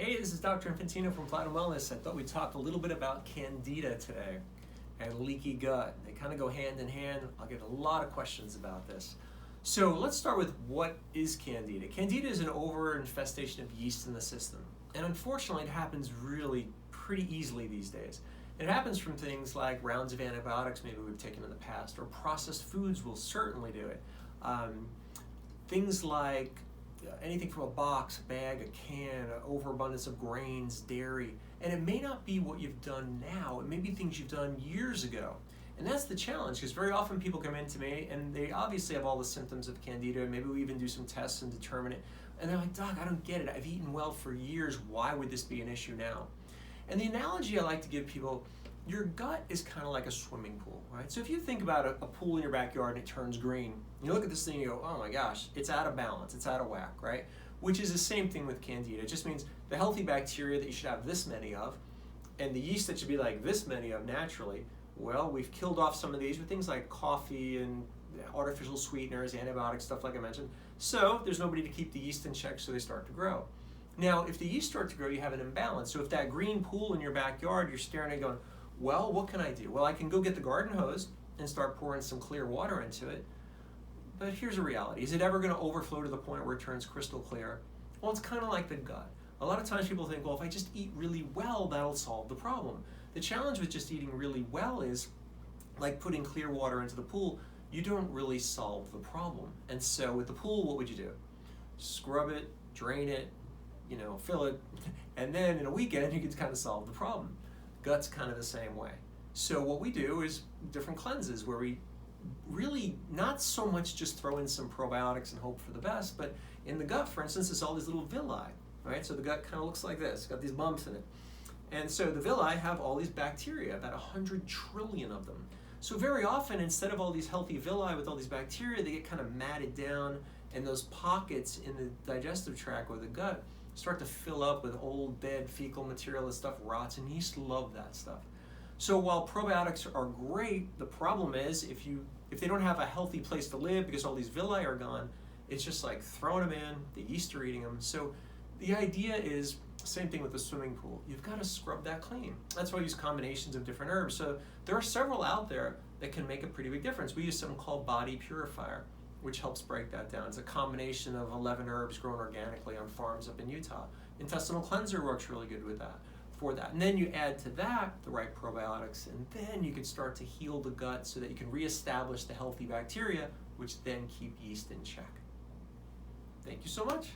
Hey, this is Dr. Infantino from Platinum Wellness. I thought we'd talk a little bit about Candida today and leaky gut. They kind of go hand in hand. I'll get a lot of questions about this. So let's start with what is Candida. Candida is an overinfestation of yeast in the system. And unfortunately, it happens really pretty easily these days. It happens from things like rounds of antibiotics maybe we've taken in the past, or processed foods will certainly do it. Things like anything from a box, a bag, a can, an overabundance of grains, dairy, and it may not be what you've done now, it may be things you've done years ago. And that's the challenge, because very often people come in to me and they obviously have all the symptoms of Candida, and maybe we even do some tests and determine it, and they're like, Doc, I don't get it, I've eaten well for years, why would this be an issue now? And the analogy I like to give people, your gut is kind of like a swimming pool, right? So if you think about a pool in your backyard and it turns green, you look at this thing and you go, oh my gosh, it's out of balance, it's out of whack, right? Which is the same thing with Candida. It just means the healthy bacteria that you should have this many of, and the yeast that should be like this many of naturally, well, we've killed off some of these with things like coffee and artificial sweeteners, antibiotics, stuff like I mentioned. So there's nobody to keep the yeast in check, so they start to grow. Now, if the yeast start to grow, you have an imbalance. So if that green pool in your backyard, you're staring at it going, well, what can I do? Well, I can go get the garden hose and start pouring some clear water into it. But here's a reality. Is it ever going to overflow to the point where it turns crystal clear? Well, it's kind of like the gut. A lot of times people think, well, if I just eat really well, that'll solve the problem. The challenge with just eating really well is, like putting clear water into the pool, you don't really solve the problem. And so with the pool, what would you do? Scrub it, drain it, fill it, and then in a weekend, you can kind of solve the problem. Gut's kind of the same way. So what we do is different cleanses where we really not so much just throw in some probiotics and hope for the best, but in the gut, for instance, there's all these little villi, right? So the gut kind of looks like this, got these bumps in it. And so the villi have all these bacteria, about 100 trillion of them. So very often, instead of all these healthy villi with all these bacteria, they get kind of matted down, and those pockets in the digestive tract or the gut start to fill up with old, dead, fecal material. This stuff rots, and yeast love that stuff. So while probiotics are great, the problem is if they don't have a healthy place to live because all these villi are gone, it's just like throwing them in, the yeast are eating them. So the idea is, same thing with the swimming pool. You've got to scrub that clean. That's why we use combinations of different herbs. So there are several out there that can make a pretty big difference. We use something called Body Purifier, which helps break that down. It's a combination of 11 herbs grown organically on farms up in Utah. Intestinal cleanser works really good with that, for that. And then you add to that the right probiotics, and then you can start to heal the gut so that you can reestablish the healthy bacteria, which then keep yeast in check. Thank you so much.